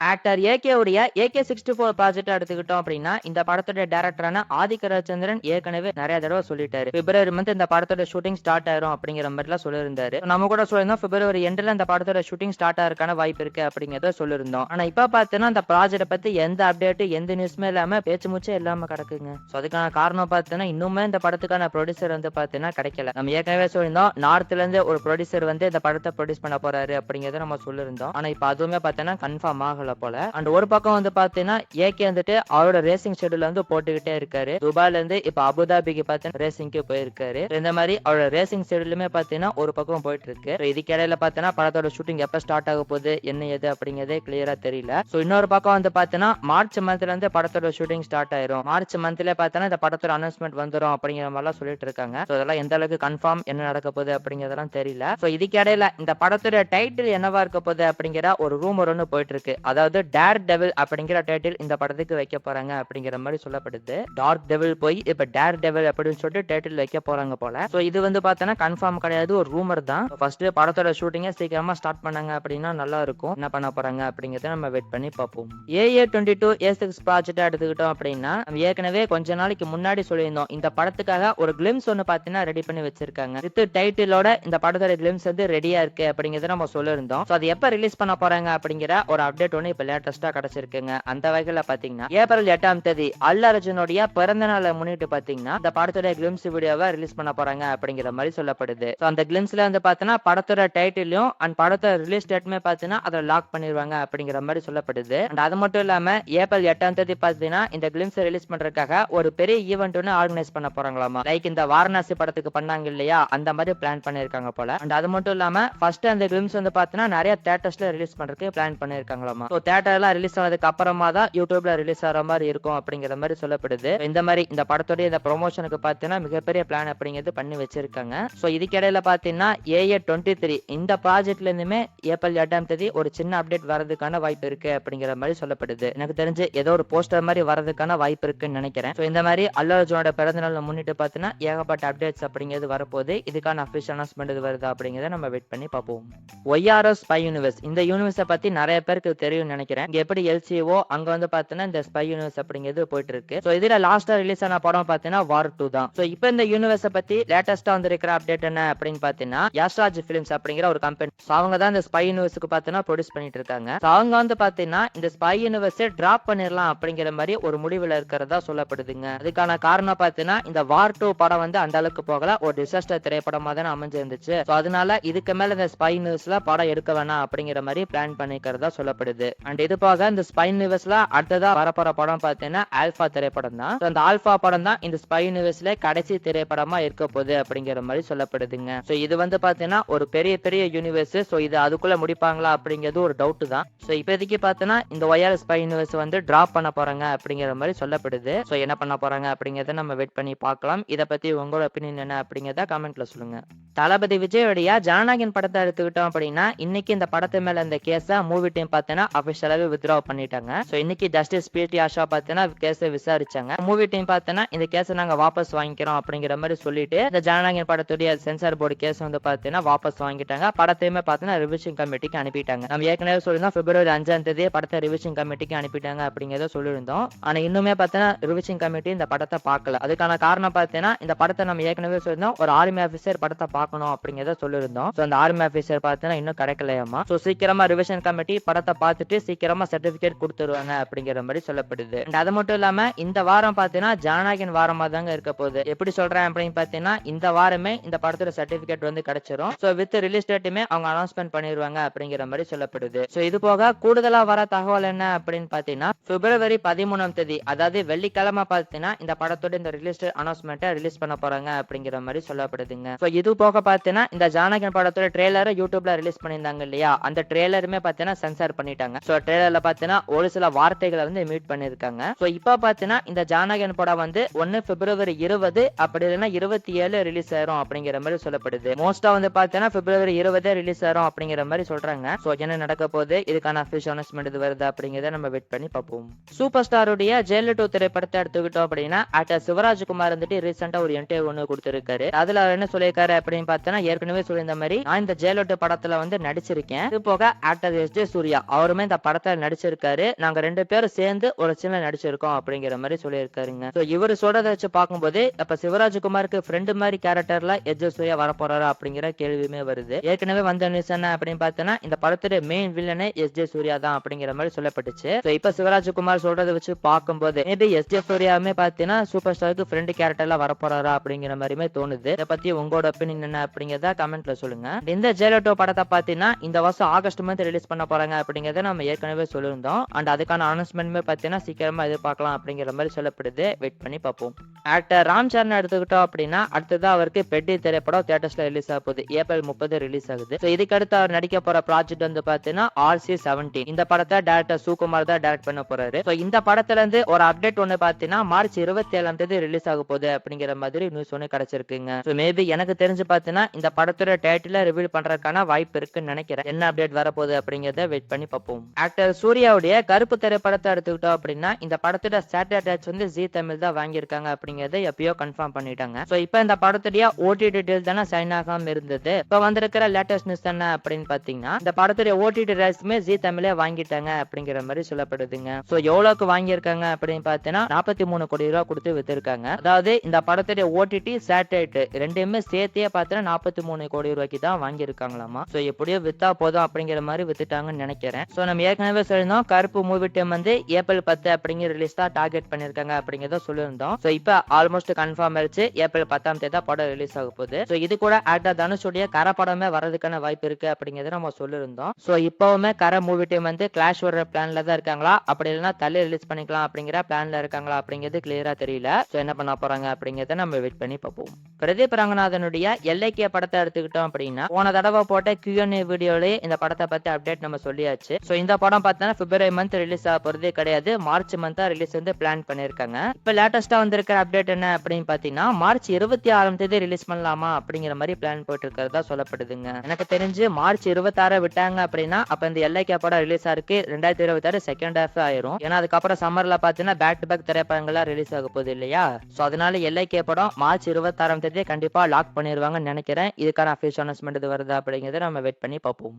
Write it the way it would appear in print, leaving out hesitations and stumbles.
Actor AK உடைய AK-64 project எடுத்துக்கிட்டோம் அப்படின்னா இந்த படத்தோட டைரக்டரான ஆதிக்க ரவிச்சந்திரன் ஏற்கனவே நிறைய தடவை சொல்லிட்டாரு. பிப்ரவரி மந்த் இந்த படத்தோட ஷூட்டிங் ஸ்டார்ட் ஆயிரும் அப்படிங்கிற மாதிரி எல்லாம் சொல்லியிருந்தாரு. நம்ம கூட சொல்லியிருந்தோம் பிப்ரவரி எண்ட்ல இந்த படத்தோட ஷூட்டிங் ஸ்டார்ட் ஆகிறதுக்கான வாய்ப்பு இருக்கு அப்படிங்கறத சொல்லியிருந்தோம். ஆனா இப்ப பார்த்தீங்கன்னா அந்த ப்ராஜெக்ட் பத்தி எந்த அப்டேட் எந்த நியூஸ்மே இல்லாம பேச்சு மூச்சே இல்லாம கிடக்குங்க. அதுக்கான காரணம் பார்த்தீங்கன்னா இன்னுமே இந்த படத்துக்கான ப்ரொடியூசர் வந்து பார்த்தீங்கன்னா கிடைக்கல. நம்ம ஏற்கனவே சொல்லியிருந்தோம் நார்த்ல இருந்து ஒரு ப்ரொடியூசர் வந்து இந்த படத்தை ப்ரொடியூஸ் பண்ண போறாரு அப்படிங்கறத நம்ம சொல்லியிருந்தோம். ஆனா இப்ப அதுவுமே பார்த்தீங்கன்னா கன்ஃபார்ம் ஆகல போல. அண்ட் ஒரு பக்கம் வந்து பாத்தீங்கன்னா ஏகே வந்துட்டு அவரோட ரேசிங் ஷெட்யூல் வந்து போட்டுக்கிட்டே இருக்காரு. துபாய்ல இருந்து இப்ப அபுதாபிக்கு பாத்தீங்கன்னா ரேசிங்க்கு போயிருக்காரு. இந்த மாதிரி அவரோட ரேசிங் ஷெட்யூலுமே பாத்தீங்கன்னா ஒரு பக்கம் போயிட்டு இருக்கு. இதுக்கு இடையில பாத்தீங்கன்னா படத்தோட ஷூட்டிங் எப்ப ஸ்டார்ட் ஆக போகுது என்ன ஏது அப்படிங்கறதே கிளியரா தெரியல. சோ இன்னொரு பக்கம் வந்து பாத்தீங்கன்னா மார்ச் மந்த்ல இருந்து படத்தோட ஷூட்டிங் ஸ்டார்ட் ஆயிரும். மார்ச் மந்த்ல பாத்தீங்கன்னா இந்த படத்தோட அனௌன்ஸ்மெண்ட் வந்துரும் அப்படிங்கிற மாதிரி எல்லாம் சொல்லிட்டு இருக்காங்க. சோ அதெல்லாம் எந்த அளவுக்கு கன்ஃபார்ம் என்ன நடக்க போகுது அப்படிங்கறதெல்லாம் தெரியல. சோ இதுக்கு இடையில இந்த படத்தோட டைட்டில் என்னவா இருக்க போகுது அப்படிங்கிற ஒரு ரூமர் ஒன்னு போயிட்டு இருக்கு. அதாவது டேர் டெவில் அப்படிங்கிற டைட்டில் இந்த படத்துக்கு வைக்க போறாங்க அப்படிங்கிற மாதிரி சொல்லப்படுது. டார்க் டெவில் போய் இப்ப டேர் டெவில் அப்படின்னு சொல்லிட்டு டைட்டில் வைக்க போறாங்க போல. சோ இது வந்து பார்த்தனா கன்ஃபார்ம் கிடையாது, ஒரு ரூமர் தான். ஃபர்ஸ்ட் படத்தோட ஷூட்டிங்கை சீக்கிரமா ஸ்டார்ட் பண்ணாங்க அப்படின்னா நல்லா இருக்கும். என்ன பண்ண போறாங்க அப்படிங்கறத நம்ம வெயிட் பண்ணி பார்ப்போம். AA-22A6 ப்ராஜெக்ட் எடுத்துக்கிட்டோம் அப்படின்னா நம்ம ஏற்கனவே கொஞ்ச நாளைக்கு முன்னாடி சொல்லியிருந்தோம் இந்த படத்துக்காக ஒரு கிளிம்ஸ் ஒன்னு பார்த்தீங்கன்னா ரெடி பண்ணி வச்சிருக்காங்க. வித் டைட்டிலோட இந்த படத்தோட கிளிம்ஸ் வந்து ரெடியா இருக்கு அப்படிங்கறத நம்ம சொல்லியிருந்தோம். சோ அது எப்ப ரிலீஸ் பண்ண போறாங்க அப்படிங்கிற ஒரு அப்டேட் ஒன்னு இப்ப லேட்டஸ்டா கிடைச்சிருக்குங்க. அந்த வகையில பாத்தீங்கன்னா ஏப்ரல் 8ஆம் தேதி அல்லு அர்ஜுனுடைய பிறந்த நாளை முன்னிட்டு பாத்தீங்கன்னா இந்த படத்தோட கிளிம்ஸ் வீடியோவை ரிலீஸ் பண்ண போறாங்க அப்படிங்கிற மாதிரி சொல்லப்படுது. அந்த கிளிம்ஸ்ல வந்து பாத்தீங்கன்னா படத்தோட டைட்டிலும் அண்ட் படத்தோட ரிலீஸ் டேட்டுமே பாத்தீங்கன்னா அதை லாக் பண்ணிடுவாங்க அப்படிங்கிற மாதிரி சொல்லப்படுது. அண்ட் அது மட்டும் இல்லாம ஏப்ரல் 8ஆம் தேதி பாத்தீங்கன்னா இந்த கிளிம்ஸ் ரிலீஸ் பண்றதுக்காக ஒரு பெரிய ஈவென்ட் ஒன்னு ஆர்கனைஸ் பண்ண போறாங்களாமா. லைக் இந்த வாரணாசி படத்துக்கு பண்ணாங்க இல்லையா அந்த மாதிரி பிளான் பண்ணிருக்காங்க போல. அண்ட் அது மட்டும் இல்லாம ஃபர்ஸ்ட் அந்த கிளிம்ஸ் வந்து பாத்தீங்கன்னா நிறைய தியேட்டர்ஸ்ல ரிலீஸ் பண்றதுக்கு பிளான் பண்ணிருக்காங்களாமா. சோ தியேட்டர்ல ரிலீஸ் ஆனதுக்கு அப்புறமா தான் யூடியூப்ல ரிலீஸ் ஆகிற மாதிரி இருக்கும் அப்படிங்கிற மாதிரி சொல்லப்படுது. இந்த மாதிரி இந்த படத்தோட இந்த ப்ரொமோஷனுக்கு பார்த்தீங்கன்னா மிகப்பெரிய பிளான் அப்படிங்கிறது பண்ணி வச்சிருக்காங்க. சோ இதுக்கிடையில பாத்தீங்கன்னா AA-23 இந்த ப்ராஜெக்ட்ல இருந்துமே ஏப்ரல் 8ஆம் தேதி ஒரு சின்ன அப்டேட் வரதுக்கான வாய்ப்பு இருக்கு அப்படிங்கிற மாதிரி சொல்லப்படுது. எனக்கு தெரிஞ்சு ஏதோ ஒரு போஸ்டர் மாதிரி வரதுக்கான வாய்ப்பு இருக்குன்னு நினைக்கிறேன். சோ இந்த மாதிரி அல்லு அர்ஜுனோட பிறந்தநாளை முன்னிட்டு பார்த்தீங்கன்னா ஏகப்பட்ட அப்டேட்ஸ் அப்படிங்கிறது வரப்போகுது. இதுக்கான அஃபிஷியல் அனௌன்ஸ்மெண்ட் இது வருதா அப்படிங்கிறத நம்ம வெயிட் பண்ணி பார்ப்போம். ORS ஸ்பை யூனிவர்ஸ் இந்த யூனிவர்ஸை பத்தி நிறைய பேருக்கு தெரியும் நினைக்கிறேன். இங்க எப்படி LCO அங்க வந்து பாத்தீங்கன்னா இந்த ஸ்பை யூனிவர்ஸ் அப்படிங்கிறது போயிட்டு இருக்கு. சோ இதுல லாஸ்டா ரிலீஸ் ஆன படம் பாத்தீங்கன்னா வார் 2 தான். சோ இப்போ இந்த யூனிவர்ஸை பத்தி லேட்டஸ்டா வந்திருக்கிற அப்டேட் என்ன அப்படின்னு பாத்தீங்கன்னா யாஸ்ராஜ் பிலிம்ஸ் அப்படிங்கிற ஒரு கம்பெனி அவங்க தான் இந்த ஸ்பை யூனிவர்ஸ்க்கு பாத்தீங்கன்னா ப்ரொடியூஸ் பண்ணிட்டு இருக்காங்க. அவங்க வந்து பாத்தீங்கன்னா இந்த ஸ்பை யூனிவர்ஸை டிராப் பண்ணிடலாம் அப்படிங்கிற மாதிரி ஒரு முடிவுல இருக்கிறதா சொல்லப்படுதுங்க. அதுக்கான காரணம் பாத்தீங்கன்னா இந்த வார் 2 படம் வந்து அந்த அளவுக்கு போகல, ஒரு டிசாஸ்டர் திரைப்படமா தானே அமைஞ்சிருந்துச்சு. சோ அதனால இதுக்கு மேல இந்த ஸ்பை யூனிவர்ஸ்ல படம் எடுக்க வேணாம் அப்படிங்கிற மாதிரி பிளான் பண்ணிக்கிறதா சொல்லப்படுது. அண்ட் இது போக இந்த ஸ்பை யூனிவர்ஸ்ல அடுத்ததா வரப்போற படம் பாத்தீங்கன்னா ஆல்பா திரைப்படம் தான். அந்த ஆல்பா படம் தான் இந்த ஸ்பை யூனிவர்ஸ்ல கடைசி திரைப்படமா இருக்க போகுது அப்படிங்கிற மாதிரி சொல்லப்படுதுங்க. சோ இது வந்து பாத்தீங்கன்னா ஒரு பெரிய பெரிய யூனிவர்ஸ். சோ இது அதுக்குள்ள முடிப்பாங்களா அப்படிங்கிறது ஒரு டவுட் தான். சோ இப்போதைக்கு பாத்தீங்கன்னா இந்த ORS ஸ்பை யூனிவர்ஸ் வந்து டிராப் பண்ண போறாங்க அப்படிங்கிற மாதிரி சொல்லப்படுது. சோ என்ன பண்ண போறாங்க அப்படிங்கறத நம்ம வெயிட் பண்ணி பார்க்கலாம். இத பத்தி உங்களோட ஒப்பீனியன் என்ன அப்படிங்கறத கமெண்ட்ல சொல்லுங்க. தளபதி விஜயோடைய ஜனநாயகன் படத்தை எடுத்துக்கிட்டோம் அப்படின்னா இன்னைக்கு இந்த படத்து மேல இந்த கேஸ மூவி டீம் பார்த்தீங்கன்னா அபிஷியலாவே வித்ட்ரா பண்ணிட்டாங்க. சோ இன்னைக்கு ஜஸ்டிஸ் PT ஆஷா பார்த்தீங்கன்னா கேஸை விசாரிச்சாங்க. மூவி டீம் பார்த்தீங்கன்னா இந்த கேஸை நாங்க வாபஸ் வாங்கிக்கிறோம் அப்படிங்கிற மாதிரி சொல்லிட்டு இந்த ஜனநாயகன் படத்துடைய சென்சார் போர்டு கேஸ் வந்து பார்த்தீங்கன்னா வாபஸ் வாங்கிட்டாங்க. படத்தையுமே பார்த்தீங்கன்னா ரிவிஷன் கமிட்டிக்கு அனுப்பிட்டாங்க. நம்ம ஏற்கனவே சொல்லியிருந்தோம் பிப்ரவரி 5ஆம் தேதி படத்தை ரிவிஷன் கமிட்டிக்கு அனுப்பிட்டாங்க அப்படிங்கிறத சொல்லியிருந்தோம். ஆனா இன்னுமே பார்த்தீங்கன்னா ரிவிஷன் கமிட்டி இந்த படத்தை பார்க்கல. அதுக்கான காரணம் பார்த்தீங்கன்னா இந்த படத்தை நம்ம ஏற்கனவே சொல்லியிருந்தோம் ஒரு ஆர்மி ஆபீசர் படத்தை பார்க்கணும் அப்படிங்கிறத சொல்லியிருந்தோம். சோ அந்த ஆர்மி ஆபீசர் பார்த்தீங்கன்னா இன்னும் கிடைக்கலையாமா. சோ சீக்கிரமா ரிவிஷன் கமிட்டி படத்தை பார்த்துட்டு சீக்கிரமா சர்டிபிகேட் கொடுத்துருவாங்க அப்படிங்கிற மாதிரி சொல்லப்படுது. அது மட்டும் இல்லாம இந்த வாரம் பாத்தீங்கன்னா ஜனநாயகன் வாரமா தாங்க இருக்க போகுது. எப்படி சொல்றேன் அப்படின்னு பாத்தீங்கன்னா இந்த வாரமே இந்த படத்தோட சர்டிபிகேட் வந்து கிடைச்சிரும். சோ வித் ரிலீஸ் டேட்டுமே அவங்க அனௌன்ஸ்மெண்ட் பண்ணிடுவாங்க அப்படிங்கிற மாதிரி சொல்லப்படுது. சோ இது போக கூடுதலா வர தகவல் என்ன அப்படின்னு பாத்தீங்கன்னா பிப்ரவரி 13ஆம் தேதி அதாவது வெள்ளிக்கிழமை பாத்தீங்கன்னா இந்த படத்தோட இந்த ரிலீஸ் அனௌன்ஸ்மெண்ட்டை ரிலீஸ் பண்ண போறாங்க அப்படிங்கிற மாதிரி சொல்லப்படுதுங்க. சோ இது போக பாத்தீங்கன்னா இந்த ஜனநாயகன் படத்தோட ட்ரெய்லரை யூடியூப்ல ரிலீஸ் பண்ணியிருந்தாங்க இல்லையா அந்த ட்ரெய்லருமே பாத்தீங்கன்னா சென்சார் பண்ணிட்டாங்க. சோ ட்ரெய்லர்ல பாத்தீங்கன்னா ஒரு சில வார்த்தைகளை வந்து மியூட் பண்ணிருக்காங்க. சோ இப்ப பாத்தீங்கன்னா இந்த ஜனநாயகன் படம் வந்து 1 பிப்ரவரி 20 அப்படி இல்லைன்னா 27 ரிலீஸ் ஆயிரும் அப்படிங்கிற மாதிரி சொல்லப்படுது. மோஸ்டா வந்து பாத்தீங்கன்னா பிப்ரவரி 20 ரிலீஸ் ஆயிரும் அப்படிங்கிற மாதிரி சொல்றாங்க. சோ என்ன நடக்க போகுது இதுக்கான அபிஷியல் அனௌன்ஸ்மெண்ட் இது வருது அப்படிங்கறத நம்ம வெயிட் பண்ணி பார்ப்போம். சூப்பர் ஸ்டாருடைய ஜெயிலர் 2 திரைப்படத்தை எடுத்துக்கிட்டோம் அப்படின்னா ஆக்டர் சிவராஜ்குமார் வந்துட்டு ரீசெண்டா ஒரு இன்டர்வியூ ஒன்று கொடுத்திருக்காரு. அதுல அவர் என்ன சொல்லியிருக்காரு அப்படின்னு பார்த்தீங்கன்னா ஏற்கனவே சொல்லியிருந்த மாதிரி நான் இந்த ஜெயிலர் 2 படத்துல வந்து நடிச்சிருக்கேன். இது போக ஆக்டர் SJ சூர்யா அவருமே இந்த படத்துல நடிச்சிருக்காரு. நாங்க 2 பேரும் சேர்ந்து ஒரு சீன்ல நடிச்சிருக்கோம் அப்படிங்கிற மாதிரி சொல்லியிருக்காருங்க. சோ இவரு சொல்றத வச்சு பார்க்கும்போது அப்ப சிவராஜ்குமாருக்கு ஃப்ரெண்டு மாதிரி கேரக்டர்ல சூர்யா வரப்போறாரா அப்படிங்கிற கேள்வியுமே வருது. ஏற்கனவே வந்த நியூஸ் என்ன அப்படின்னு பார்த்தோன்னா இந்த படத்துடைய மெயின் வில்லனே சூர்யா தான் அப்படிங்கிற மாதிரி சொல்லப்பட்டுச்சு. சோ இப்ப சிவராஜ்குமார் சொல்றதை வச்சு பார்க்கும்போது மேபி சூர்யாவுமே பார்த்தீங்கன்னா சூப்பர் ஸ்டாருக்கு ஃப்ரெண்டு கேரக்டர்ல வரப்போறாரா அப்படிங்கிற மாதிரியுமே தோணுது. இதை பத்தி உங்களோட ஒப்பீனியன் என்ன அப்படிங்கிறத கமெண்ட்ல சொல்லுங்க. இந்த ஜெயலலிதா படத்தை பார்த்தீங்கன்னா இந்த வருஷம் ஆகஸ்ட் மந்த் ரிலீஸ் பண்ண போறாங்க அப்படிங்கறத நம்ம ஏற்கனவே சொல்லியிருந்தோம். அண்ட் அதுக்கான அனௌன்ஸ்மெண்ட்மே பார்த்தீங்கன்னா சீக்கிரமா எதிர்பார்க்கலாம் அப்படிங்கிற மாதிரி சொல்லப்படுது. வெயிட் பண்ணி பார்ப்போம். ஆக்டர் ராம் சரண் எடுத்துக்கிட்டோம் அப்படின்னா அடுத்ததான் அவருக்கு பெட்டி திரைப்படம் தியேட்டர்ஸ்ல ரிலீஸ் ஆக போகுது. ஏப்ரல் 30 ரிலீஸ் ஆகுது. சோ இதுக்கு அடுத்து அவர் நடிக்க போற ப்ராஜெக்ட் வந்து பாத்தீங்கன்னா RC-17. இந்த படத்தை டைரக்டர் சுகுமார் தான் டைரக்ட் பண்ண போறாரு. சோ இந்த படத்துல இருந்து ஒரு அப்டேட் ஒண்ணு பாத்தீங்கன்னா மார்ச் 27ஆம் தேதி ரிலீஸ் ஆக போகுது அப்படிங்கிற மாதிரி நியூஸ் ஒண்ணு கிடைச்சிருக்குங்க. சோ மேபி எனக்கு தெரிஞ்சு பாத்தீங்கன்னா இந்த படத்தோட டைட்டில ரிவீல் பண்றதுக்கான வாய்ப்பு இருக்குன்னு நினைக்கிறேன். என்ன அப்டேட் வரப்போகுது அப்படிங்கறத வெயிட் பண்ணி பார்ப்போம். ஆக்டர் சூர்யாவுடைய கருப்பு திரைப்படத்தை எடுத்துக்கிட்டோம் அப்படின்னா இந்த படத்தோட சேட்டலைட் ரைட்ஸ் வந்து ஜி தமிழ் தான் வாங்கியிருக்காங்க அப்படிங்கறத எப்பயோ கன்ஃபார்ம் பண்ணிட்டாங்க. சோ இப்போ இந்த படத்துடைய OTT டீல் தானே சைன் ஆகாம இருந்தது. இப்ப வந்திருக்கிற லேட்டஸ்ட் நியூஸ் என்ன அப்படின்னு பாத்தீங்கன்னா இந்த படத்துடைய OTT ரைட்ஸ்மே ஜி தமிழே வாங்கிட்டாங்க அப்படிங்கிற மாதிரி சொல்லப்படுதுங்க. சோ எவ்வளவுக்கு வாங்கியிருக்காங்க அப்படின்னு பாத்தீங்கன்னா 43 கோடி ரூபாய் கொடுத்து வித்திருக்காங்க. அதாவது இந்த படத்துடைய OTT சேட்டலைட் ரெண்டுமே சேர்த்தே பார்த்தீங்கன்னா 43 கோடி ரூபாய்க்கு தான் வாங்கியிருக்காங்களாமா. சோ எப்படியோ வித்தா போதும் அப்படிங்கிற மாதிரி வித்துட்டாங்கன்னு நினைக்கிறேன். சோ நம்ம ஏற்கனவே சொல்லியிருந்தோம் கருப்பு மூவி டைம் வந்து ஏப்ரல் 10 அப்படிங்கிற ரிலீஸ் தான் டார்கெட் பண்ணிருக்காங்க அப்படிங்கறத சொல்லியிருந்தோம். சோ இப்போ ஆல்மோஸ்ட் கன்ஃபார்ம் ஆயிடுச்சு. ஏப்ரல் 10ஆம் தேதி படம் ரிலீஸ் ஆக போகுது. சோ இது கூட ஆக்டர் தனுஷுடைய கரை படமே வரதுக்கான வாய்ப்பு இருக்கு அப்படிங்கறத நம்ம சொல்லியிருந்தோம். சோ இப்பவுமே கரை மூவி டைம் வந்து கிளாஷ் வர பிளான்ல தான் இருக்காங்களா அப்படி இல்லைன்னா தள்ளி ரிலீஸ் பண்ணிக்கலாம் அப்படிங்கிற பிளான்ல இருக்காங்களா அப்படிங்கிறது கிளியரா தெரியல. சோ என்ன பண்ண போறாங்க அப்படிங்கறத நம்ம வெயிட் பண்ணி பார்ப்போம். பிரதீப் ரங்கநாதனுடைய எல்லைக்கிய படத்தை எடுத்துக்கிட்டோம் அப்படின்னா போன தடவை போட்ட Q&A வீடியோலயே இந்த படத்தை பத்தி அப்டேட் நம்ம சொல்லியாச்சு. சோ இந்த படம் பார்த்தா பிப்ரவரி மந்த் ரிலீஸ் ஆக போறதே கிடையாது. மார்ச் மந்த் தான் ரிலீஸ் வந்து பிளான் பண்ணிருக்காங்க. இப்ப லேட்டஸ்டா வந்திருக்கிற அப்டேட் என்ன அப்படின்னு பாத்தீங்கன்னா மார்ச் 26ஆம் தேதி ரிலீஸ் பண்ணலாமா அப்படிங்கிற மாதிரி பிளான் போயிட்டு இருக்கிறதா சொல்லப்படுதுங்க. எனக்கு தெரிஞ்சு மார்ச் 26 விட்டாங்க அப்படின்னா அப்ப இந்த எல்லைக்கிய படம் ரிலீஸ் ஆயிருக்கு 2026 செகண்ட் ஹாஃப் ஆயிரும். ஏன்னா அதுக்கப்புறம் சம்மர்ல பாத்தீங்கன்னா பேக் டு பேக் திரைப்படங்களா ரிலீஸ் ஆக போகுது இல்லையா. சோ அதனால எல்லைக்கிய படம் மார்ச் 26ஆம் தேதி கண்டிப்பா லாக் பண்ணிருவாங்கன்னு நினைக்கிறேன். இதுக்கான அபிஷியல் அனௌன்ஸ்மெண்ட் வருது அப்படிங்கறத நம்ம வெயிட் பண்ணி பார்ப்போம்.